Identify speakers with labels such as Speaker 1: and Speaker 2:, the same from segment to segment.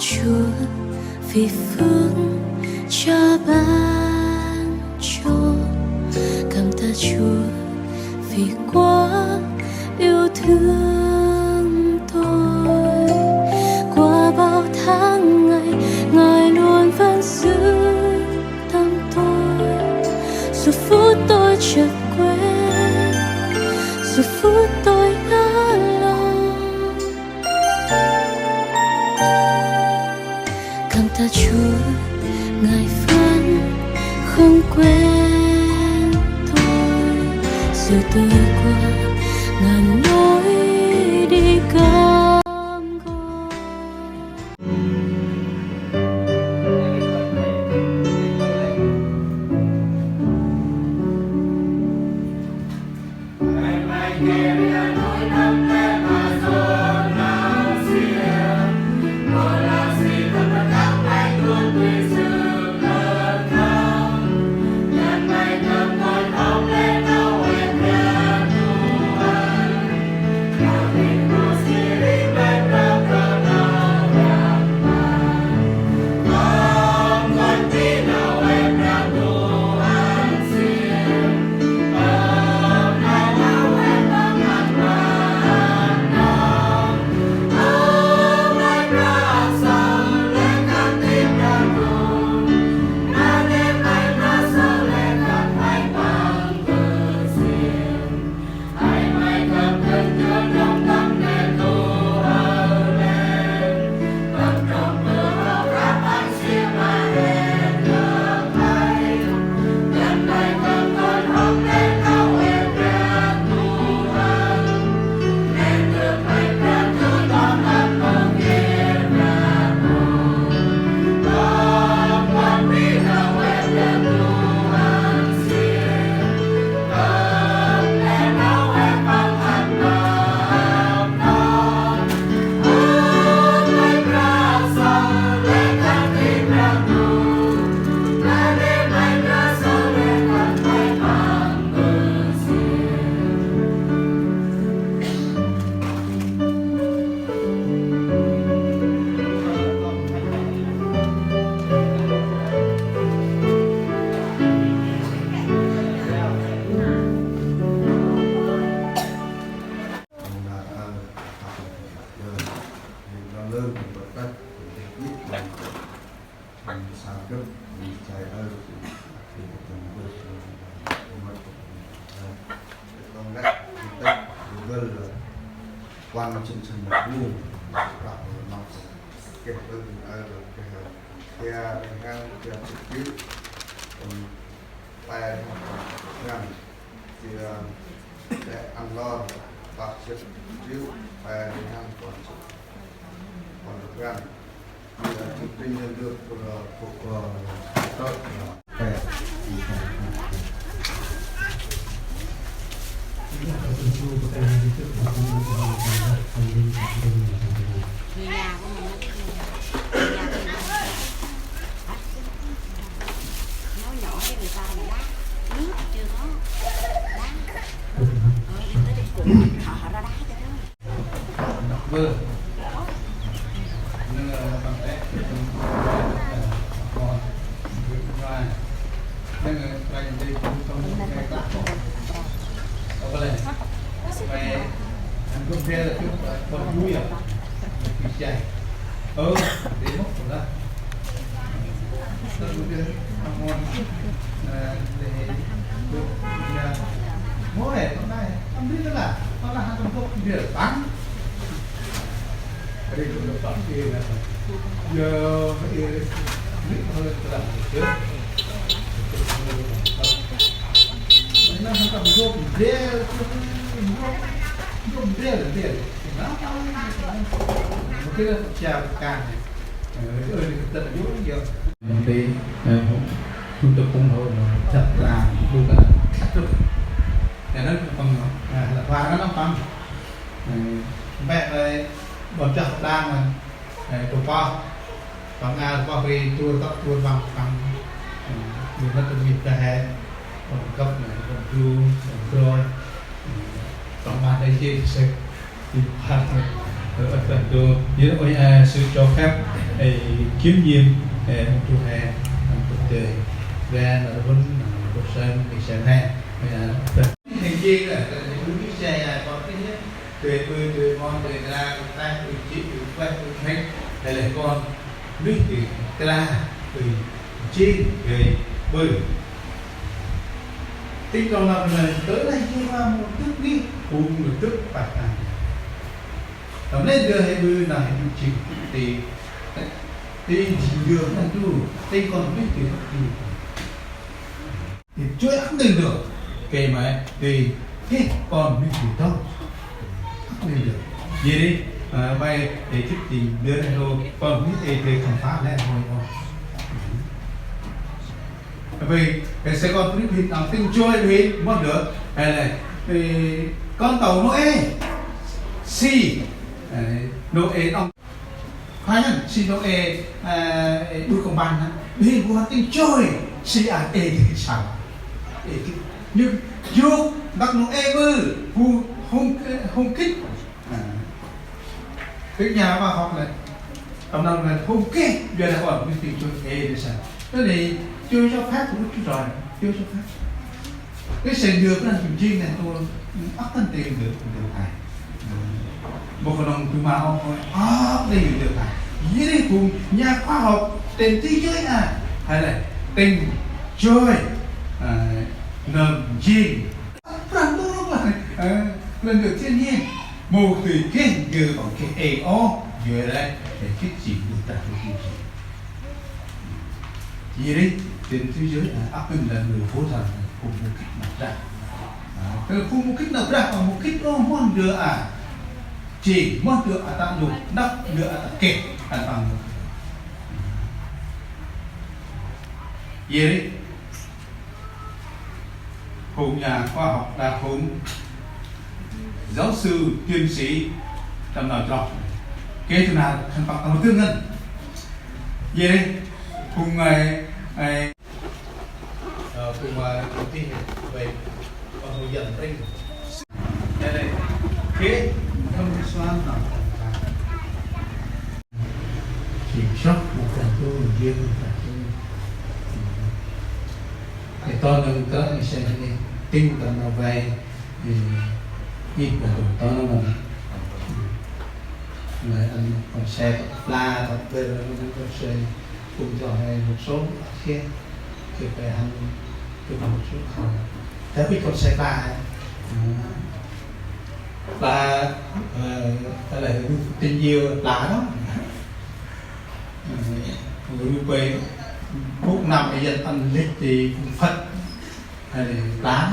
Speaker 1: Chúa vì phước cha ban cho, cảm tạ Chúa vì quá yêu thương tôi. Qua bao tháng ngày Ngài luôn vẫn giữ tâm tôi, dù phút tôi chợt quên, dù phút tôi ngỡ lòng. Cảm tạ Chúa Ngài vẫn không quên tôi, dù tôi qua ngàn lối đi cam go.
Speaker 2: Quan trên sân mặt luôn bảo nó kể từ cái ngang cái trực tiếp tay ngang thì để ăn lo bác trực tiếp tay ngang còn được gan thì thực tinh nhân được thuộc tốt
Speaker 3: Người nhà của mình nói nhỏ với người ta là đá nước chưa có đá đi tới đây cùng họ ra đá cho nó
Speaker 4: vâng anh không theo là chút còn vui à bị chạy để mốc của ta tôi biết ngon để được mỗi ngày hôm nay không biết là nó là hàng công cụ việc bán cái đây cũng được bán kia là giờ cái biết hơn là trước nó không cần vô dễ không dễ một cái chào càng ơi tận dụng nhiều thì chúng tôi cũng hồi thật là đúng là cắt được để nó còn là hoa nó không mẹ này bọn chợ đang tổ co và nga qua về tua tóc tua vào bằng mình nó tự nghiệp ra hè còn cấp này còn chu còn rồi còn bạn đây chia sẻ thì phạt ở tận đồ dưới ôi sự cho phép kiếm nhiệm ông chủ hè ông chủ tề ra là vẫn một sơn thì sẽ hè hình chi là những cái xe này có cái nhất về từ con về ra tay từ chỉ từ quay từ hết đây là con nước thì ra từ chi về bơi tính trong năm này tới đây khi qua một tức đi cùng một tức bạc này tổng lên đưa hay bơi là hay chỉ thì đường là chú đây còn biết thì chuỗi ắt lên được kể mà thì hết còn biết gì đâu ắt lên được gì đi bay để thích thì đưa ra đâu còn biết thì khám phá lại thôi vì cái sẽ còn biết thì nào tinh trôi biết mất được hay là thì con tàu Noe si Noe ông hai lần si Noe đuôi công ban vì của tinh trôi si thì sao nhưng vô đặt Noe bư hung kích cái nhà mà học này ông nào là hung kích giờ là còn cái tinh trôi thì sao cái này chưa cho phép của Chúa Trời chưa cho phép cái sành được là chuyện riêng này tôi bắt thân tiền được này một phần đồng tôi mau đây được này dưới đây cùng nhà khoa học trên thế giới hay là tình chơi nằm riêng rằng tôi lúc là lần được thiên nhiên một từ kia vừa bằng cái vừa đây để cái gì được ta cái gì đấy trên thế giới áp dụng là người phố thần cùng một kích nào ra cùng một kích nào ra và một kích đó món đưa chỉ món đưa tạo dụng đắp đưa kẹt bằng gì đấy cùng nhà khoa học là cùng giáo sư tiến sĩ trong nào trọ kế từ nào thành bằng đầu tư ngân gì đấy cùng ngày cùng công ty về hướng dẫn trên đây này kế không xoan nào kiểm soát một phần tu riêng một phần tu thì to nâng tới thì sẽ tin tận nào về thì ít là to nó mình anh còn xe la tập về nó có xe cùng cho hay một số kia thì về hành từ một số theo biết con xe ba là tình yêu lá đó người quê phút năm bây giờ ăn lịch thì cũng phật hay là lá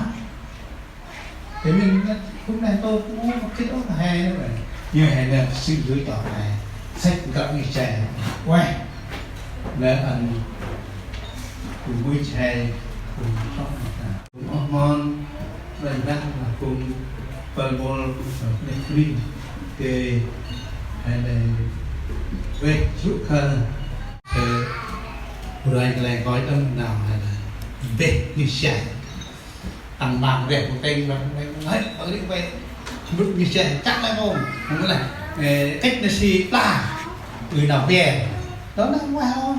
Speaker 4: thế mình lúc này tôi cũng muốn cái đó là hay đó vậy như hay là sự lựa chọn này sách gặp người trẻ quay để ăn cùng vui trẻ cùng sống cùng ngon đây đang là cùng phần bol để free thì hay là về chút hơn rồi anh lại gói tâm nào là về như trẻ ăn bạc đẹp một cây và nói ở đi về mức như trẻ chắc là không có là cách là gì là người nào về đó là wow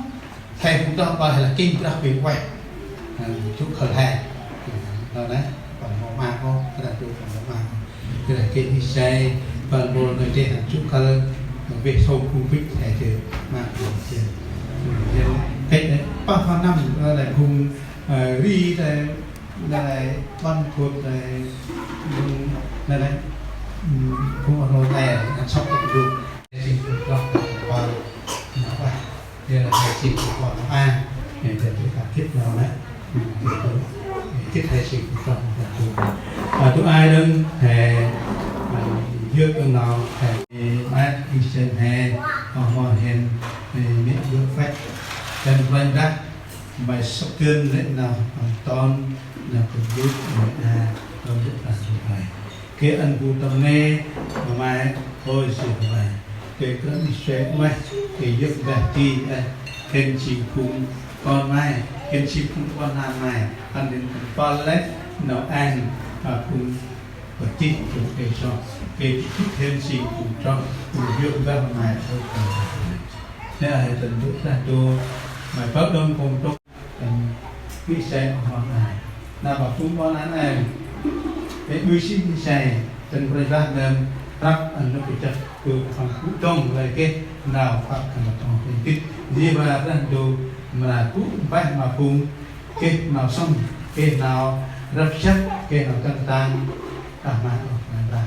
Speaker 4: thầy cũng cho gọi là kinh đặc biệt quay chút khởi hè đó đấy còn màu ma không cái là chút còn màu ma cái là kinh đi xe phần bộ người trên là chút khởi về sâu khu vích thầy thì mà tiền cách đấy bao nhiêu năm là cùng đi là ban thuộc là cũng ở nơi này ăn sóc được luôn thì cũng có qua nó qua đây là hai chị của nó để cả thiết vào đấy thiết hai chị của và tụi ai đừng hè dưa cơn nào hè mát đi trên hè họ hèn miễn bước phép chân quanh ra bài sắp cơn lên nào ton là cũng biết người không biết là gì vậy cái anh cụ tâm nghe mà mai thôi gì vậy cái cơn đi xe mai thì giúp về chi khen chim cùng con mai khen chim cùng con hàng mai anh đến con lấy nấu ăn và cùng và chi cùng cái cho cái thích thêm chim cùng cho cùng giúp về mai thôi nên là tình bước ra chùa mà phát đơn cùng trúc cái xe hoặc này là bảo chúng con án này cái đuôi xin xe trên cái ra nên rắc anh nó bị chặt từ phần cũ trong lại cái nào phát thành một trong cái gì mà ra chùa mà cũ phải mà cùng cái nào xong cái nào rất chắc cái nào căng tan mà ra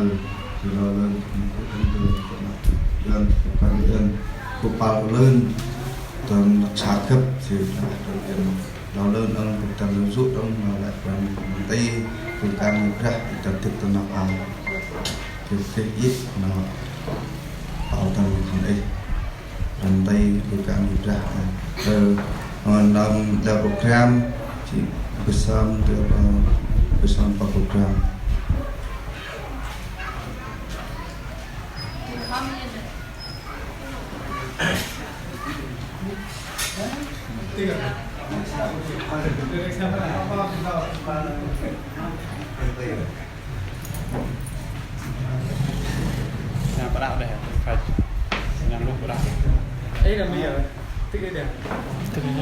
Speaker 2: từ từ đó lên cũng từ lên quan lên cũng bao lên từ sát cấp thì nó lên ông cũng tầm rút ông mà lại còn tay từ cam ra từ tiếp từ nó ao từ cái ít nó bảo tầm thằng ấy làm tay từ cam ra từ làm đào program chỉ bersam bersam program
Speaker 5: Nhà đạo để phải làm lúc của đạo ấy là bây giờ tức cái đẹp tức cái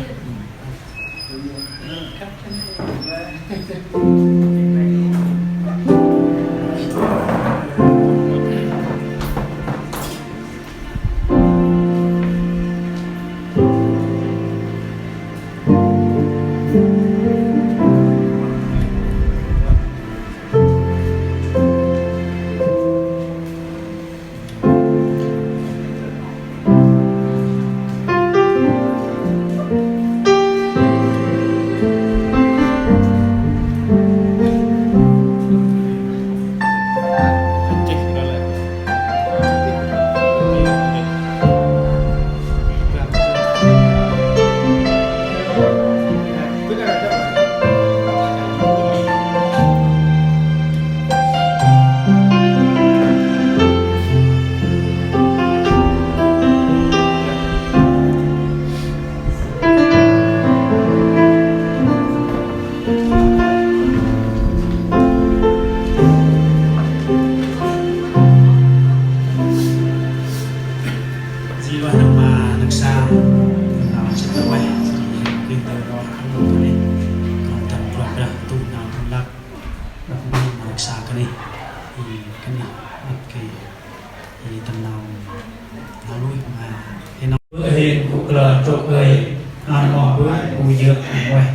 Speaker 6: ăn mò bữa bùi dược ngoài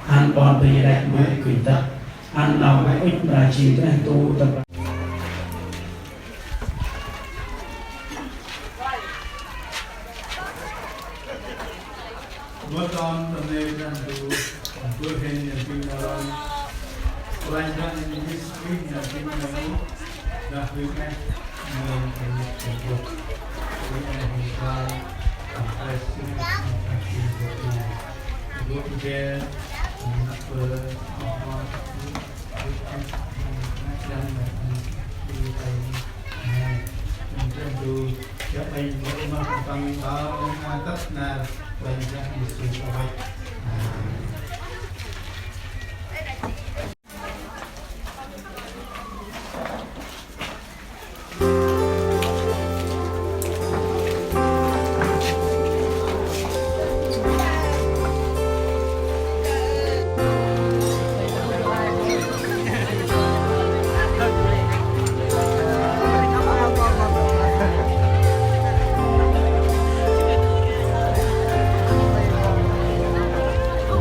Speaker 6: ăn bòn bì đại bùi quỷ tập ăn lòng ít là chỉ cho anh tu tập.
Speaker 4: What on the name and to good in the funeral. When done in this week, the funeral that we can look. We can try go together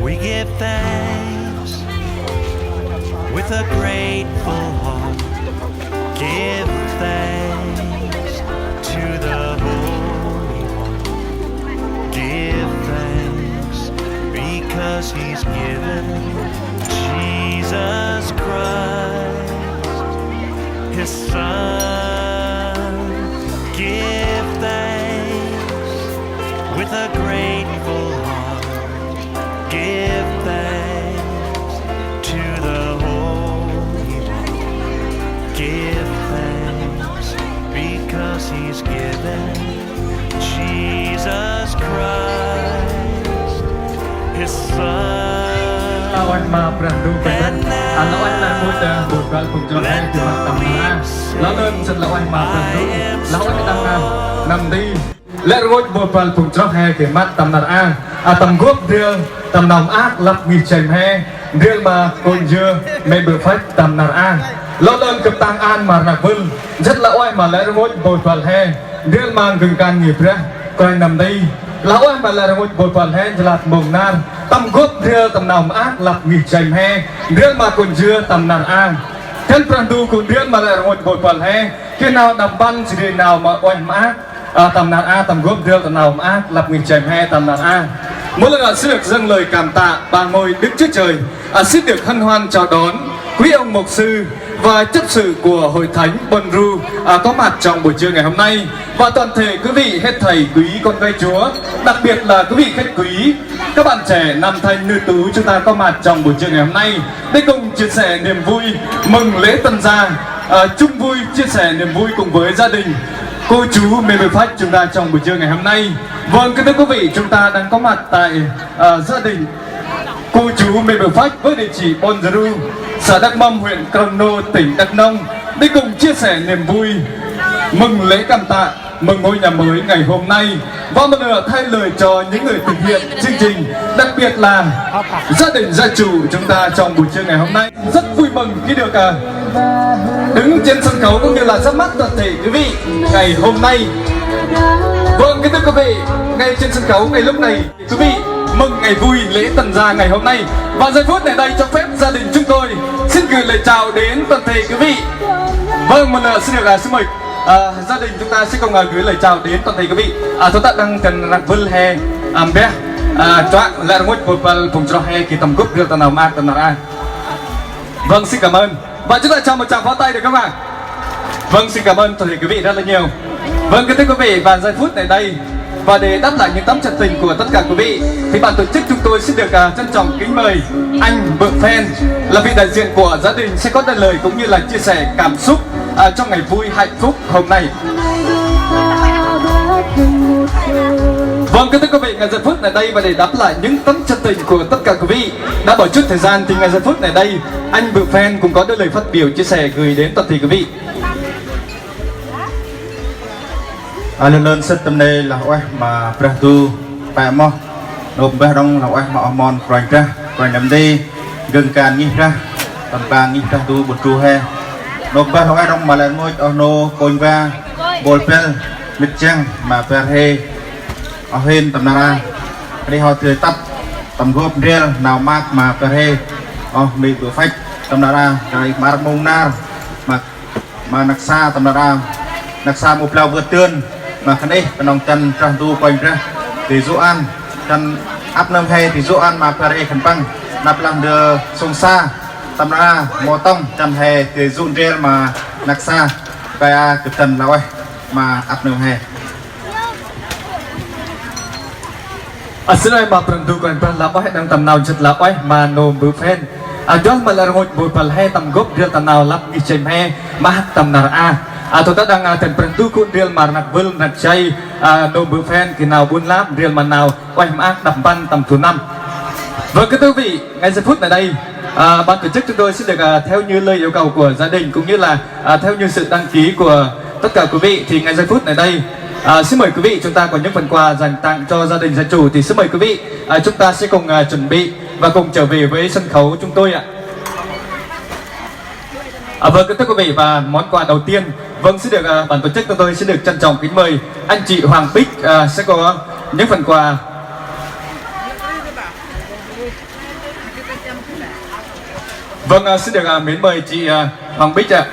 Speaker 7: We give thanks with a grateful heart. Give thanks to the Holy One. Give thanks because He's given Jesus Christ, His Son. Give thanks with a grateful heart. Give thanks to the Holy One. Give thanks because He's given Jesus Christ, His Son.
Speaker 5: lawan ma prandu kan lawan la muda bukan punjul hai di matamna lawan set lawan ma prandu lawan di tamna namdi lệ ngôi bukan punjul hai di mat tamnar a tam gốc riêng tam nòng ác lập nghi chém hai riêng mà con dưa mẹ bự phách tam nar a lo lên cập tăng an mà nạc vân rất là oai mà lệ ngôi bukan hai riêng mà gừng can nghiệp ra coi nằm đây lão em mà là một bộ phận hen là mồm nan tâm gốc riêng tầm nòng ác lập nghỉ chém he riêng mà còn dưa tầm nàn an khen pran du cùng riêng mà lại một bột bẩn he khi nào đầm băng chỉ để nào mà oai mã tầm nạn a tầm gốc riêng tầm nào mà lập nghìn chèm he tầm nạn a mỗi lần xin được dâng lời cảm tạ bà ngôi Đức Chúa Trời xin được hân hoan chào đón quý ông mục sư và chấp sự của hội thánh Bonru có mặt trong buổi trưa ngày hôm nay và toàn thể quý vị hết thầy quý con gái Chúa, đặc biệt là quý vị khách quý, các bạn trẻ nam thanh nữ tú chúng ta có mặt trong buổi trưa ngày hôm nay để cùng chia sẻ niềm vui mừng lễ tân gia, chung vui chia sẻ niềm vui cùng với gia đình cô chú mê bề phách chúng ta trong buổi trưa ngày hôm nay. Vâng, kính thưa quý vị, chúng ta đang có mặt tại gia đình cô chú mê bề phách với địa chỉ Bonru, xã Đắc Mâm, huyện Crono, tỉnh Đắk Nông để cùng chia sẻ niềm vui mừng lễ cảm tạ, mừng ngôi nhà mới ngày hôm nay. Và một lần thay lời cho những người thực hiện chương trình, đặc biệt là gia đình gia chủ chúng ta trong buổi trưa ngày hôm nay. Rất vui mừng khi được đứng trên sân khấu cũng như là ra mắt toàn thể quý vị ngày hôm nay. Vâng, kính thưa quý vị, ngay trên sân khấu ngay lúc này quý vị mừng ngày vui lễ tần gia ngày hôm nay. Và giây phút này đây cho phép gia đình chúng tôi xin gửi lời chào đến toàn thể quý vị. Vâng, một lần xin được xin mời gia đình chúng ta sẽ cùng gửi lời chào đến toàn thể quý vị. Chúng ta đang cần rạc vân he bé choạng lại ngôi một vùng cho he kỳ tầm cúp đưa tầm nào mà tầm nào a. Vâng, xin cảm ơn. Và chúng ta cho một tràng pháo tay được không ạ? Vâng, xin cảm ơn toàn thể quý vị rất là nhiều. Vâng, kính thưa quý vị, và giây phút này đây và để đáp lại những tấm chân tình của tất cả quý vị thì ban tổ chức chúng tôi xin được trân trọng kính mời anh Vượng Phen là vị đại diện của gia đình sẽ có lời cũng như là chia sẻ cảm xúc trong ngày vui hạnh phúc hôm nay. Vâng, kính thưa quý vị, ngày giây phút này đây và để đáp lại những tấm chân tình của tất cả quý vị đã bỏ chút thời gian thì ngày giây phút này đây anh Vượng Phen cũng có đôi lời phát biểu chia sẻ gửi đến toàn thể quý vị.
Speaker 2: Lên lên sân tâm này là oai mà Pratu Bà Mò nộp bé đông là oai mà Mòn Frank ra Frank nằm đi gần càn nghi ra tầm bàn nghi Pratu bột tru he nộp bé oai đông mà lên môi ono côn va bol pel mít chăng mà per he ở hên tầm nara đi họ thừa tập tầm gộp riêng nào mát mà per he bị bữa phách tầm nara rồi mar mông nar mà nặc xa tầm nara nặc xa một lao vượt tươn mà khán ấy nòng chân trang tu quanh ra thì dỗ ăn chân áp nâm hay thì dỗ ăn mà phải khẩn băng nạp làm được sông xa tầm ra mò tông chân hè thì dụ riêng mà nặc xa cái cực tần là ơi mà áp nâm hay
Speaker 5: xin ơi mà phần tu quanh là ơi đang tầm nào chật là ơi mà nôm bự phen đó mà là ngồi bụi bẩn hay tầm gốc riêng tầm nào lắp đi chém he mà tầm nào tôi đã đang thành phần tu cuốn riêng mà nặc vân nặc chay nôm bự phen thì nào buôn láp riêng mà nào quay ác đập ban tầm thứ 5. Vâng, kính thưa quý vị, ngay giây phút này đây ban tổ chức chúng tôi sẽ được theo như lời yêu cầu của gia đình cũng như là theo như sự đăng ký của tất cả quý vị thì ngay giây phút này đây xin mời quý vị chúng ta có những phần quà dành tặng cho gia đình gia chủ thì xin mời quý vị chúng ta sẽ cùng chuẩn bị và cùng trở về với sân khấu chúng tôi ạ. Vâng, kính thưa quý vị, và món quà đầu tiên vâng sẽ được ban tổ chức chúng tôi sẽ được trân trọng kính mời anh chị Hoàng Bích sẽ có những phần quà. Vâng, xin được mến mời chị Hoàng Bích ạ.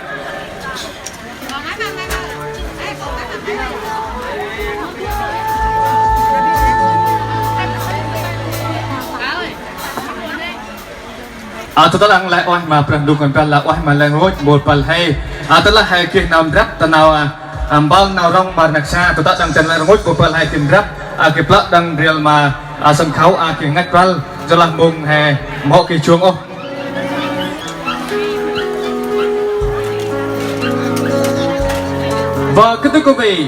Speaker 5: Tôi đang lại oai mà pernah dukan là oai mà lại ngồi một pal hay tôi là hay kia nam rap tanau ambal nào rong bar naksa tôi đang chân lại ngồi một pal hay tim rap cái plak đang real mà sân khấu cái ngắt pal cho làm mùng hè mỏ cái chuông ô. Và kính thưa quý vị,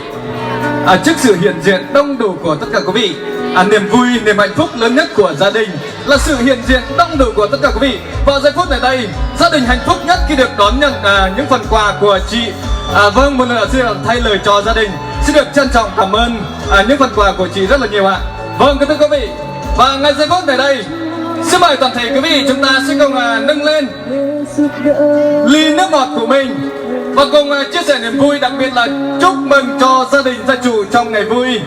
Speaker 5: trước sự hiện diện đông đủ của tất cả quý vị, niềm vui, niềm hạnh phúc lớn nhất của gia đình là sự hiện diện đông đủ của tất cả quý vị. Vào giây phút này đây, gia đình hạnh phúc nhất khi được đón nhận những phần quà của chị. Vâng, một lần nữa xin thay lời cho gia đình, xin được trân trọng cảm ơn những phần quà của chị rất là nhiều ạ. Vâng, kính thưa quý vị, và ngay giây phút này đây, xin mời toàn thể quý vị chúng ta sẽ cùng nâng lên ly nước ngọt của mình và cùng chia sẻ niềm vui, đặc biệt là chúc mừng cho gia đình gia chủ trong ngày vui,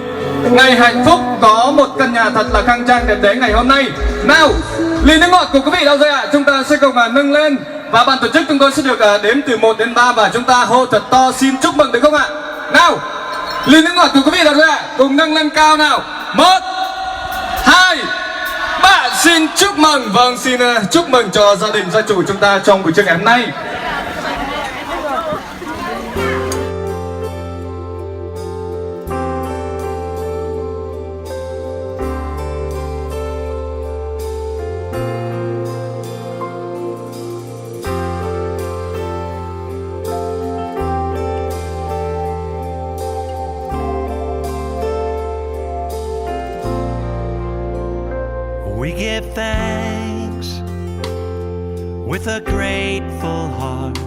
Speaker 5: ngày hạnh phúc có một căn nhà thật là khang trang đẹp đẽ ngày hôm nay. Nào, ly nước ngọt của quý vị đâu rồi ạ? Chúng ta sẽ cùng nâng lên Và ban tổ chức chúng tôi sẽ được đếm từ 1 đến 3 và chúng ta hô thật to xin chúc mừng được không ạ? Nào, ly nước ngọt của quý vị đặt ra, cùng nâng lên cao nào. 1, 2, 3, xin chúc mừng. Vâng, xin chúc mừng cho gia đình gia chủ chúng ta trong buổi trưa ngày hôm nay.
Speaker 7: We give thanks with a grateful heart.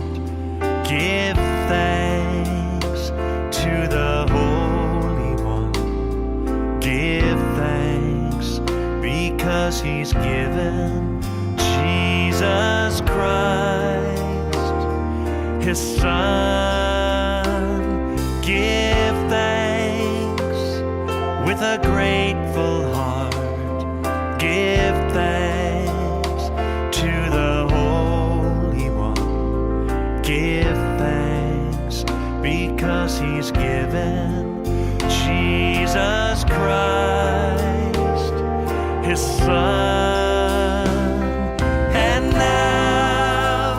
Speaker 7: Give thanks to the Holy One. Give thanks because He's given Jesus Christ, His Son. Give thanks with a grateful heart. Give thanks to the Holy One. Give thanks because He's given Jesus Christ, His Son. And now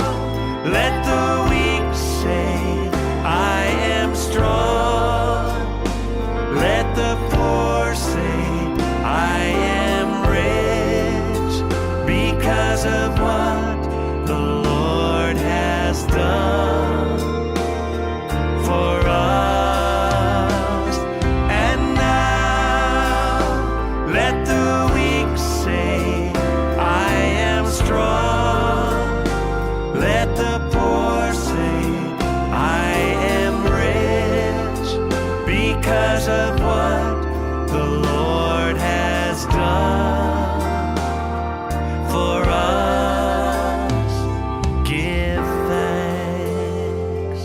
Speaker 7: let the weak say, I am strong. Let the poor say, I am rich because of what the Lord has done for us. And now let the weak say, I am strong. Let the poor say, I am rich because of what the Lord has done for us. Give thanks.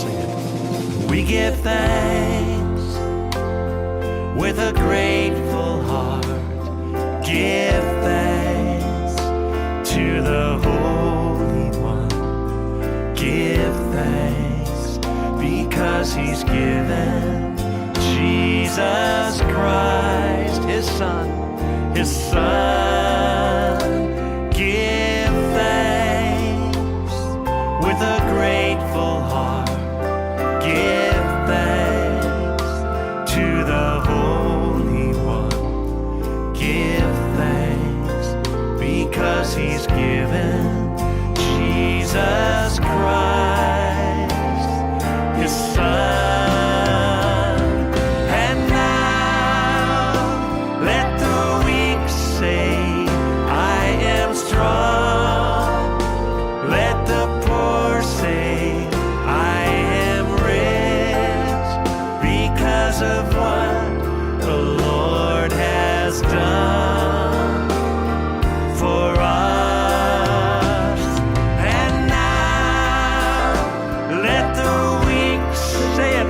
Speaker 7: Sing it. We give thanks with a grateful heart. Give thanks to the Holy One. Give thanks because He's given Jesus Christ, His Son, His Son. Give thanks with a grateful heart. Give thanks to the Holy One. Give thanks because He's given Jesus Christ, His Son. And now let the weak say, I am strong. Let the poor say, I am rich because of what the Lord has done for us. And now let the weak say it,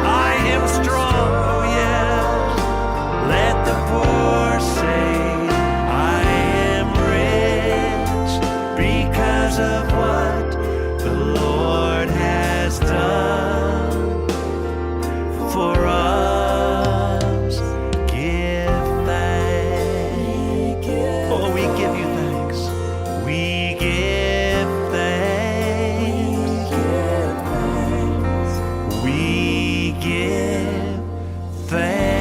Speaker 7: I am strong, oh yes. Let the poor say, I am rich because of what the Lord has done for us. Give thanks. Oh, we give you thanks. We give thanks. We give thanks.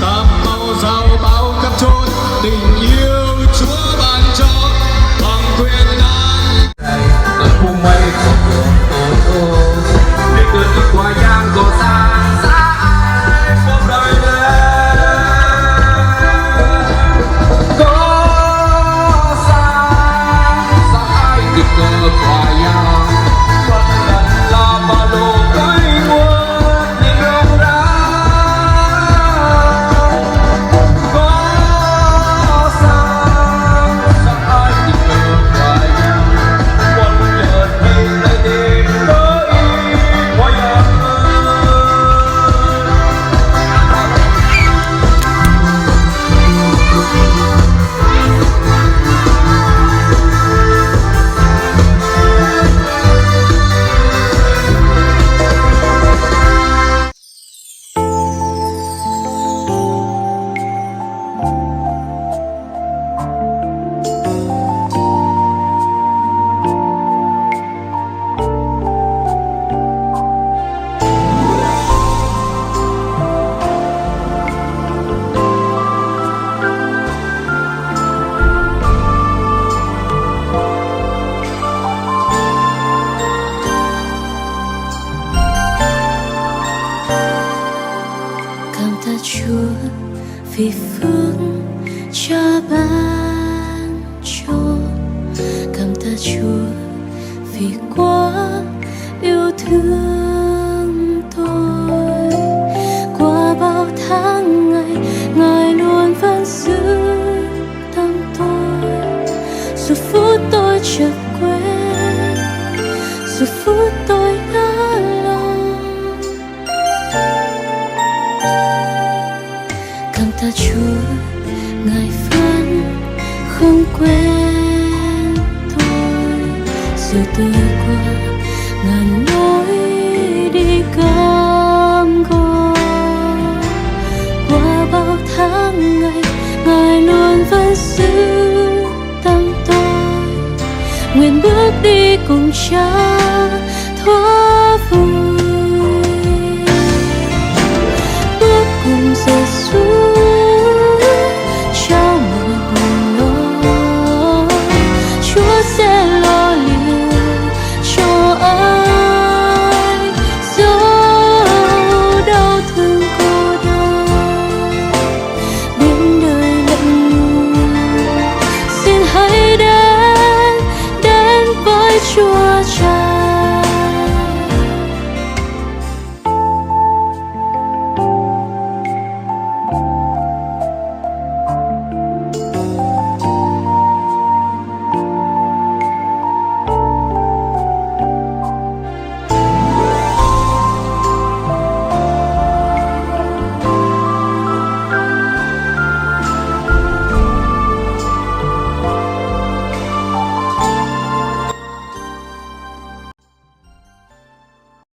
Speaker 5: Ta mau giàu bao khắp chốn, tình yêu Chúa ban cho bằng quyền năng. Ở vùng mây không đường đi cơn đi qua giang có xa xa ai phong đời lên có xa xa ai kịch
Speaker 1: vì phước cha ban cho. Cảm tạ Chúa vì quá yêu thương tôi. Qua bao tháng ngày Ngài luôn vẫn giữ tâm tôi. Dù phút tôi chợt quên, dù phút tôi ngỡ lòng. Cảm tạ Chúa Ngài vẫn không quên tôi. Dù tôi qua ngàn lối đi cam go, qua bao tháng ngày Ngài luôn vẫn giữ tâm tôi. Nguyện bước đi cùng Cha